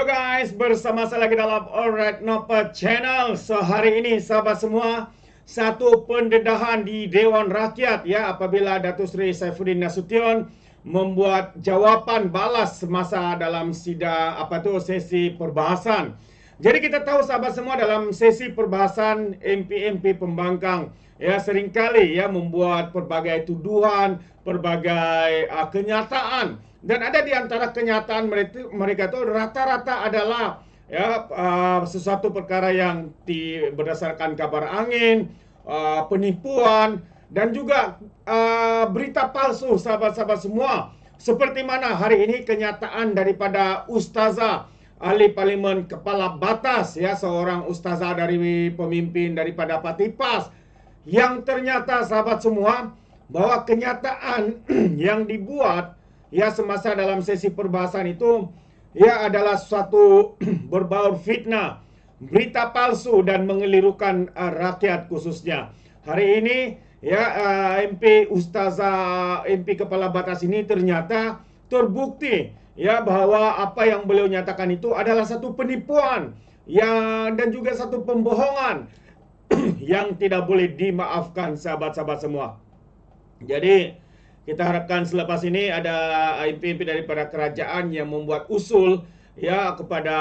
Yo guys, bersama saya lagi dalam Alright Nopa Channel. So hari ini sahabat semua, satu pendedahan di Dewan Rakyat ya apabila Datuk Seri Saifuddin Nasution membuat jawapan balas semasa dalam sesi perbahasan. Jadi kita tahu sahabat semua dalam sesi perbahasan MP-MP pembangkang ya seringkali ya membuat pelbagai tuduhan, pelbagai kenyataan. Dan ada di antara kenyataan mereka itu rata-rata adalah ya sesuatu perkara yang berdasarkan kabar angin, penipuan dan juga berita palsu sahabat-sahabat semua. Seperti mana hari ini kenyataan daripada Ustazah Ahli Parlimen Kepala Batas ya, seorang ustazah dari pemimpin daripada Parti PAS yang ternyata sahabat semua bahwa kenyataan yang dibuat ya semasa dalam sesi perbahasan itu ya adalah suatu berbaur fitnah, berita palsu dan mengelirukan rakyat khususnya. Hari ini ya MP Kepala Batas ini ternyata terbukti ya bahwa apa yang beliau nyatakan itu adalah satu penipuan dan juga satu pembohongan yang tidak boleh dimaafkan sahabat-sahabat semua. Jadi kita harapkan selepas ini ada MP-MP daripada kerajaan yang membuat usul ya kepada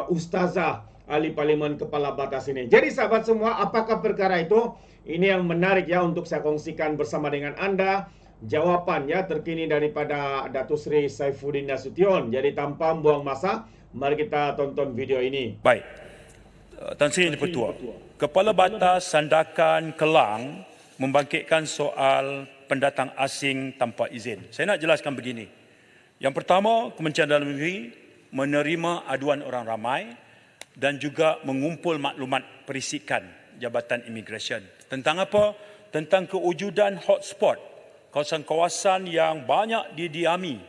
Ustazah Ahli Parlimen Kepala Batas ini. Jadi sahabat semua, apakah perkara itu? Ini yang menarik ya untuk saya kongsikan bersama dengan Anda. Jawapan ya terkini daripada Datuk Seri Saifuddin Nasution. Jadi tanpa buang masa, mari kita tonton video ini. Baik. Tan Sri Yang Dipertua, Kepala Batas Sandakan Kelang membangkitkan soal pendatang asing tanpa izin. Saya nak jelaskan begini. Yang pertama, Kementerian Dalam Negeri menerima aduan orang ramai dan juga mengumpul maklumat perisikan Jabatan Imigresen. Tentang apa? Tentang kewujudan hotspot, kawasan-kawasan yang banyak didiami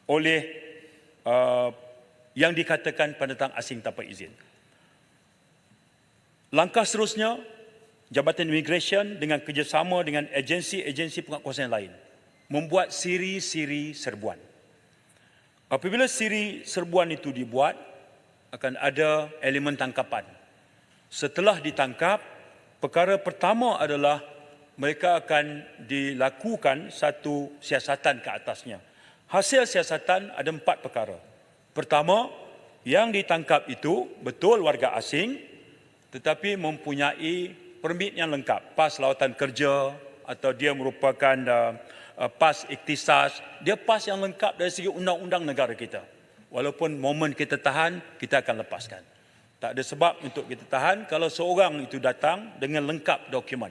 oleh yang dikatakan pendatang asing tanpa izin. Langkah seterusnya, Jabatan Imigresen dengan kerjasama dengan agensi-agensi penguatkuasaan lain membuat siri-siri serbuan. Apabila siri serbuan itu dibuat, akan ada elemen tangkapan. Setelah ditangkap, perkara pertama adalah mereka akan dilakukan satu siasatan ke atasnya. Hasil siasatan ada 4 perkara. Pertama, yang ditangkap itu betul warga asing tetapi mempunyai permit yang lengkap, pas lawatan kerja atau dia merupakan pas iktisas, dia pas yang lengkap dari segi undang-undang negara kita. Walaupun momen kita tahan, kita akan lepaskan. Tak ada sebab untuk kita tahan kalau seorang itu datang dengan lengkap dokumen.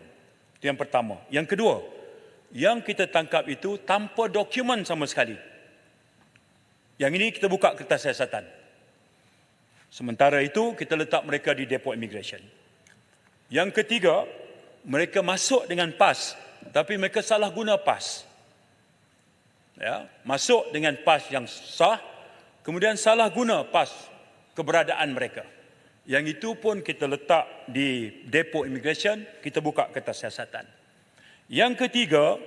Itu yang pertama. Yang kedua, yang kita tangkap itu tanpa dokumen sama sekali. Yang ini kita buka kertas siasatan. Sementara itu, kita letak mereka di depo imigresen. Yang ketiga, mereka masuk dengan pas, tapi mereka salah guna pas. Ya, masuk dengan pas yang sah, kemudian salah guna pas keberadaan mereka. Yang itu pun kita letak di depo imigresen, kita buka kertas siasatan. Yang ketiga,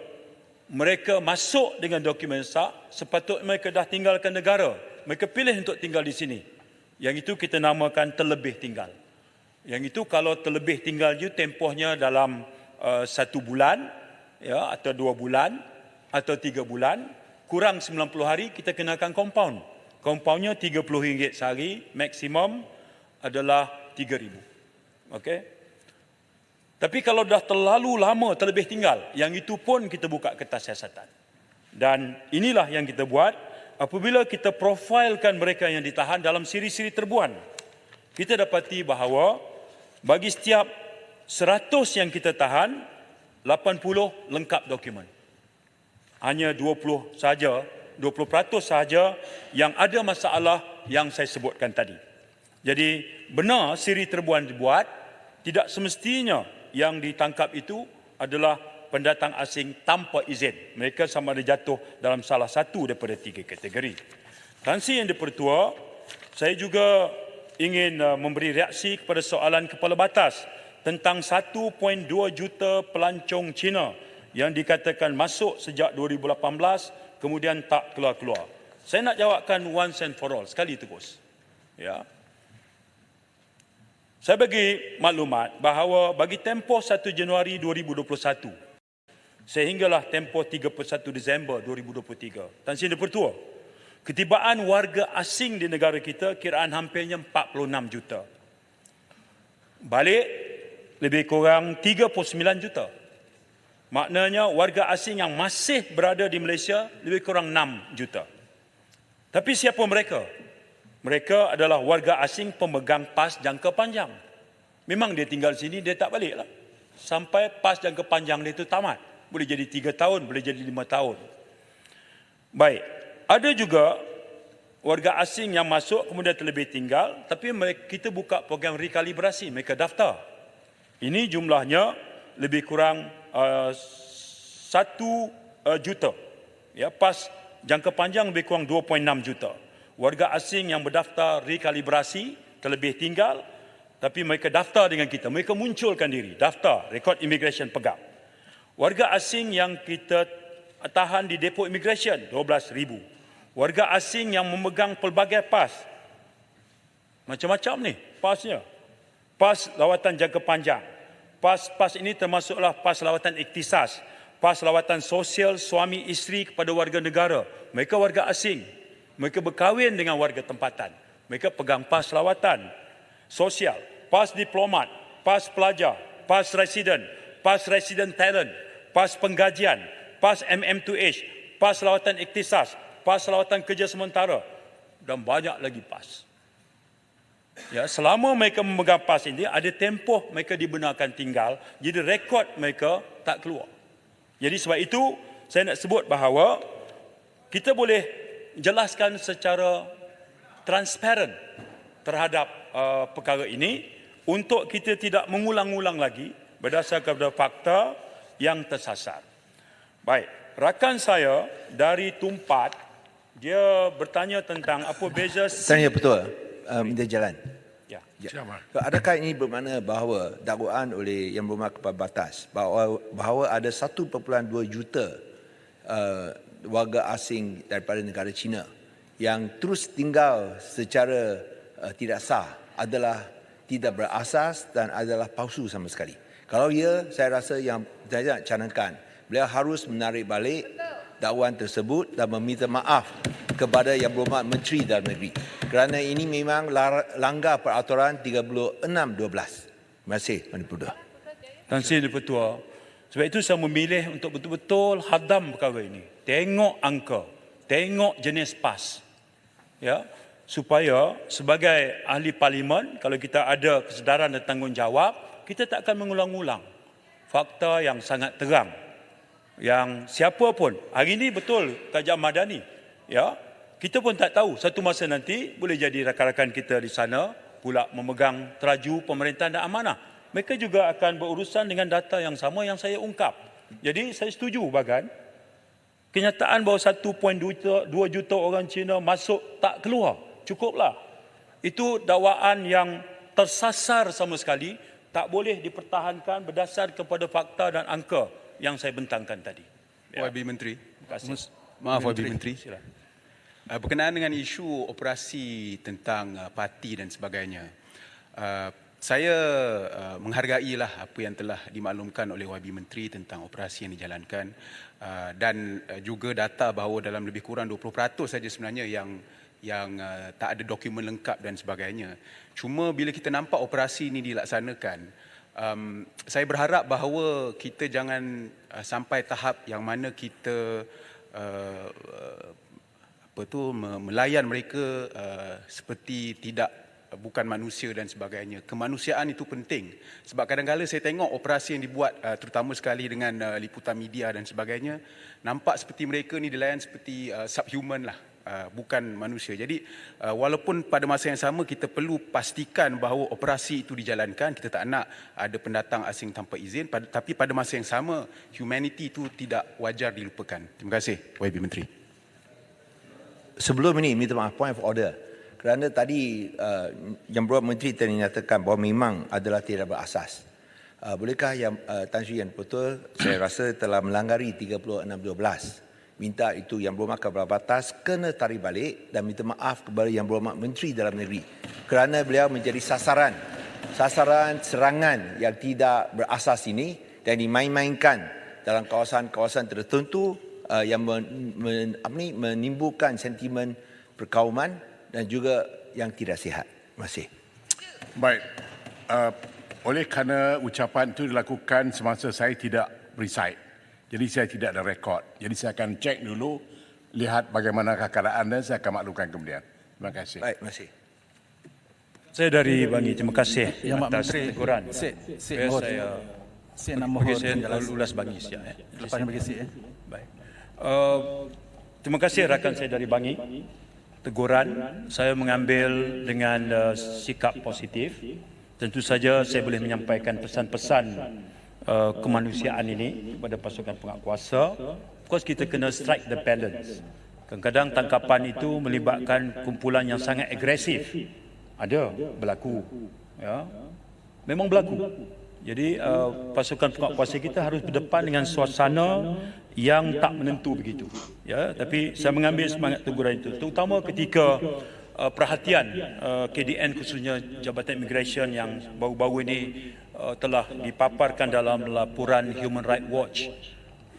mereka masuk dengan dokumen sah, sepatutnya mereka dah tinggalkan negara. Mereka pilih untuk tinggal di sini. Yang itu kita namakan terlebih tinggal. Yang itu kalau terlebih tinggal itu tempohnya dalam 1 bulan ya, atau 2 bulan atau 3 bulan, kurang 90 hari kita kenakan compound. Compoundnya RM30 sehari, maksimum adalah RM3,000. Okey. Tapi kalau dah terlalu lama terlebih tinggal, yang itu pun kita buka kertas siasatan. Dan inilah yang kita buat apabila kita profilkan mereka yang ditahan dalam siri-siri terbuan. Kita dapati bahawa bagi setiap 100 yang kita tahan, 80 lengkap dokumen. Hanya 20% sahaja yang ada masalah yang saya sebutkan tadi. Jadi benar siri terbuan dibuat, tidak semestinya yang ditangkap itu adalah pendatang asing tanpa izin. Mereka sama ada jatuh dalam salah satu daripada 3 kategori. Tan Sri Yang Dipertua, saya juga ingin memberi reaksi kepada soalan Kepala Batas tentang 1.2 juta pelancong Cina yang dikatakan masuk sejak 2018 kemudian tak keluar-keluar. Saya nak jawabkan once and for all, sekali terus. Ya. Saya bagi maklumat bahawa bagi tempoh 1 Januari 2021 sehinggalah tempoh 31 Disember 2023, Tan Sri Di-Pertua, ketibaan warga asing di negara kita kiraan hampirnya 46 juta. Balik lebih kurang 39 juta. Maknanya warga asing yang masih berada di Malaysia lebih kurang 6 juta. Tapi siapa mereka? Mereka adalah warga asing pemegang PAS jangka panjang. Memang dia tinggal sini, dia tak balik lah. Sampai PAS jangka panjang dia itu tamat. Boleh jadi 3 tahun, boleh jadi 5 tahun. Baik, ada juga warga asing yang masuk kemudian terlebih tinggal, tapi kita buka program rekalibrasi, mereka daftar. Ini jumlahnya lebih kurang 1 juta. Ya, PAS jangka panjang lebih kurang 2.6 juta. Warga asing yang berdaftar rekalibrasi terlebih tinggal, tapi mereka daftar dengan kita. Mereka munculkan diri, daftar, rekod immigration pegang. Warga asing yang kita tahan di depo immigration, 12,000. Warga asing yang memegang pelbagai PAS. Macam-macam ni PASnya. PAS lawatan jangka panjang. PAS ini termasuklah PAS lawatan iktisas, PAS lawatan sosial suami isteri kepada warga negara. Mereka warga asing. Mereka berkahwin dengan warga tempatan. Mereka pegang PAS lawatan sosial, PAS diplomat, PAS pelajar, PAS resident talent, PAS penggajian, PAS MM2H, PAS lawatan iktisas, PAS lawatan kerja sementara dan banyak lagi PAS. Ya, selama mereka memegang PAS ini, ada tempoh mereka dibenarkan tinggal, jadi rekod mereka tak keluar. Jadi sebab itu, saya nak sebut bahawa kita boleh jelaskan secara transparan terhadap perkara ini untuk kita tidak mengulang-ulang lagi berdasarkan kepada fakta yang tersasar. Baik, rakan saya dari Tumpat, dia bertanya tentang apa beza... Tanya betul, minta jalan. Ya. Adakah ini bermakna bahawa dakwaan oleh Yang Berhormat Kepala Batas bahawa ada 1.2 juta warga asing daripada negara China yang terus tinggal secara tidak sah adalah tidak berasas dan adalah palsu sama sekali? Kalau ya, saya rasa yang saya nak canangkan, beliau harus menarik balik dakwaan tersebut dan meminta maaf kepada Yang Berhormat Menteri Dalam Negeri kerana ini memang langgar peraturan 36.12. Terima kasih, Tuan Dipertua. Tan Sri Di-Pertua, sebab itu saya memilih untuk betul-betul hadam perkara ini. Tengok angka, tengok jenis PAS. Ya, supaya sebagai ahli parlimen, kalau kita ada kesedaran dan tanggungjawab, kita tak akan mengulang-ulang fakta yang sangat terang. Yang siapa pun, hari ini betul Tajam Madani, ya, kita pun tak tahu, satu masa nanti boleh jadi rakan-rakan kita di sana pula memegang teraju pemerintahan dan amanah. Mereka juga akan berurusan dengan data yang sama yang saya ungkap. Jadi saya setuju Bagan, kenyataan bahawa 1.2 juta orang Cina masuk tak keluar, cukuplah. Itu dakwaan yang tersasar sama sekali, tak boleh dipertahankan berdasar kepada fakta dan angka yang saya bentangkan tadi. Ya. YB Menteri. Terima kasih. Maaf YB Menteri. Silakan. Berkenaan dengan isu operasi tentang parti dan sebagainya, saya menghargailah apa yang telah dimaklumkan oleh YB Menteri tentang operasi yang dijalankan dan juga data bahawa dalam lebih kurang 20% saja sebenarnya yang tak ada dokumen lengkap dan sebagainya. Cuma bila kita nampak operasi ini dilaksanakan, saya berharap bahawa kita jangan sampai tahap yang mana kita melayan mereka seperti bukan manusia dan sebagainya. Kemanusiaan itu penting. Sebab kadang-kadang saya tengok operasi yang dibuat terutama sekali dengan liputan media dan sebagainya, nampak seperti mereka ni dilayan seperti subhuman lah, bukan manusia. Jadi walaupun pada masa yang sama kita perlu pastikan bahawa operasi itu dijalankan, kita tak nak ada pendatang asing tanpa izin, tapi pada masa yang sama humanity itu tidak wajar dilupakan. Terima kasih YB Menteri. Sebelum ini, minta maaf, point of order. Kerana tadi Yang Berhormat Menteri telah menyatakan bahawa memang adalah tidak berasas. Bolehkah Tan Sri Yang betul, saya rasa telah melanggari 36.12 minta itu Yang Berhormat Kepala Batas kena tarik balik dan minta maaf kepada Yang Berhormat Menteri Dalam Negeri kerana beliau menjadi sasaran serangan yang tidak berasas ini dan dimain-mainkan dalam kawasan-kawasan tertentu yang menimbulkan sentimen perkauman dan juga yang tidak sihat. Terima kasih. Baik. Oleh kerana ucapan itu dilakukan semasa saya tidak preside. Jadi saya tidak ada rekod. Jadi saya akan cek dulu, lihat bagaimana keadaan dan saya akan maklumkan kemudian. Terima kasih. Baik, terima kasih. Saya dari Bangi, terima kasih Yang Mak atas Menteri, teguran. Saya nak mohon Saya ulas Bangi siap. lepas ni bagi sikit. Baik. Terima kasih rakan saya dari Bangi. Teguran, saya mengambil dengan sikap positif. Tentu saja saya boleh menyampaikan pesan-pesan kemanusiaan ini kepada pasukan penguatkuasa. Of course kita kena strike the balance. Kadang-kadang tangkapan itu melibatkan kumpulan yang sangat agresif. Ada berlaku, ya, memang berlaku. Jadi pasukan penguatkuasa kita harus berdepan dengan suasana yang tak menentu begitu. Ya, tapi saya mengambil semangat teguran itu, terutama ketika perhatian KDN khususnya Jabatan Immigration yang baru-baru ini telah dipaparkan dalam laporan Human Rights Watch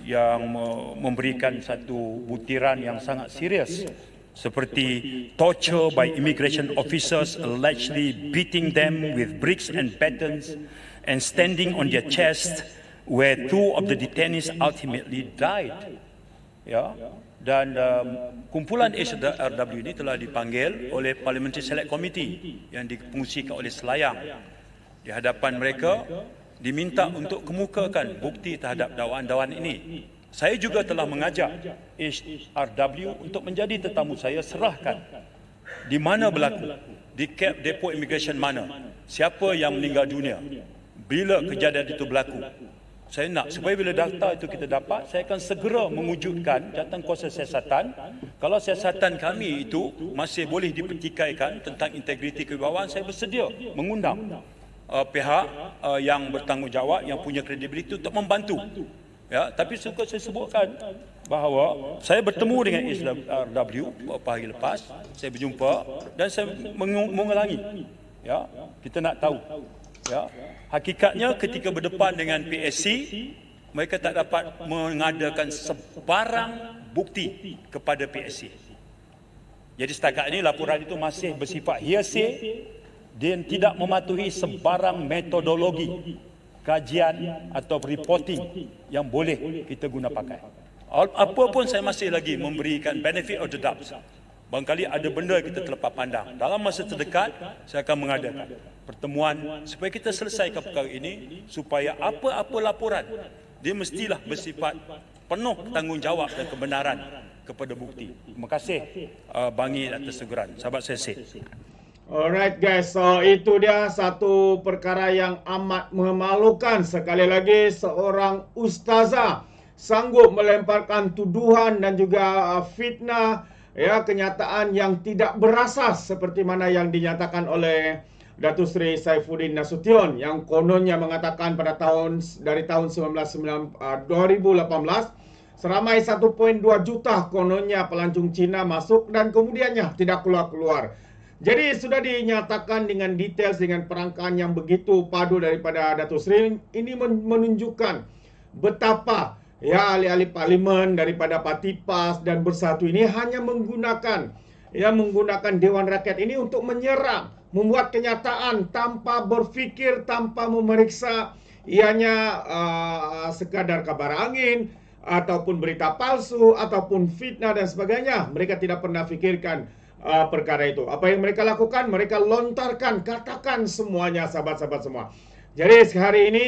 yang memberikan satu butiran yang sangat serius seperti torture by immigration officers allegedly beating them with bricks and batons and standing on their chest where two of the detainees ultimately died. Ya, dan kumpulan HRW ini telah dipanggil oleh Parliamentary Select Committee yang dipungsikan oleh Selayang. Di hadapan mereka diminta untuk kemukakan bukti terhadap dakwaan-dakwaan ini. Saya juga telah mengajak HRW untuk menjadi tetamu saya, serahkan di mana berlaku, di camp depo immigration mana, siapa yang meninggal dunia, bila kejadian itu berlaku. Saya nak supaya bila data itu kita dapat, saya akan segera mewujudkan jawatankuasa siasatan. Kalau siasatan kami itu masih boleh dipertikaikan tentang integriti kewibawaan, saya bersedia mengundang pihak yang bertanggungjawab, yang punya kredibiliti untuk membantu. Ya, tapi suka saya sebutkan bahawa saya bertemu dengan HRW beberapa hari lepas, saya berjumpa dan saya mengulangi. Ya, kita nak tahu. Ya, hakikatnya ketika berdepan dengan PSC, mereka tak dapat mengadakan sebarang bukti kepada PSC. Jadi setakat ini laporan itu masih bersifat hearsay dan tidak mematuhi sebarang metodologi kajian atau reporting yang boleh kita guna pakai. Apa pun saya masih lagi memberikan benefit of the doubt. Barangkali ada benda kita terlepas pandang. Dalam masa terdekat, saya akan mengadakan pertemuan supaya kita selesaikan perkara ini, supaya apa-apa laporan, dia mestilah bersifat penuh tanggungjawab dan kebenaran kepada bukti. Terima kasih Bangi atas teguran. Sahabat saya Sid. Alright guys, so itu dia satu perkara yang amat memalukan. Sekali lagi, seorang ustazah sanggup melemparkan tuduhan dan juga fitnah, ya, kenyataan yang tidak berasas seperti mana yang dinyatakan oleh Datuk Seri Saifuddin Nasution yang kononnya mengatakan pada dari tahun 2018 seramai 1.2 juta kononnya pelancong Cina masuk dan kemudiannya tidak keluar-keluar. Jadi sudah dinyatakan dengan detail, dengan perangkaan yang begitu padu daripada Datuk Seri. Ini menunjukkan betapa ya ahli-ahli parlimen daripada Parti PAS dan Bersatu ini hanya menggunakan Dewan Rakyat ini untuk menyerang, membuat kenyataan tanpa berfikir, tanpa memeriksa, ianya sekadar kabar angin ataupun berita palsu ataupun fitnah dan sebagainya. Mereka tidak pernah fikirkan perkara itu. Apa yang mereka lakukan? Mereka lontarkan, katakan semuanya, sahabat-sahabat semua. Jadi hari ini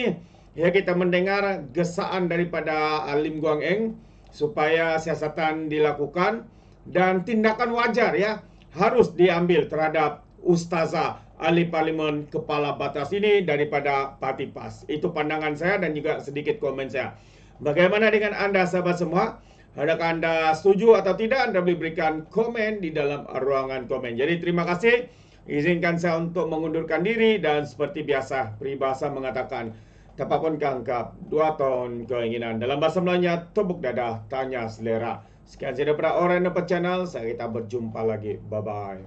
ya kita mendengar gesaan daripada Lim Guang Eng supaya siasatan dilakukan dan tindakan wajar ya harus diambil terhadap ustazah ahli parlimen kepala batas ini daripada Parti PAS. Itu pandangan saya dan juga sedikit komen saya. Bagaimana dengan anda sahabat semua? Adakah anda setuju atau tidak? Anda boleh berikan komen di dalam ruangan komen. Jadi terima kasih. Izinkan saya untuk mengundurkan diri dan seperti biasa peribahasa mengatakan tapapun kangkap 2 tahun keinginan. Dalam bahasa Melayunya tepuk dada tanya selera. Sekian sahaja daripada Alright Nampak Channel. Saya kita berjumpa lagi. Bye-bye.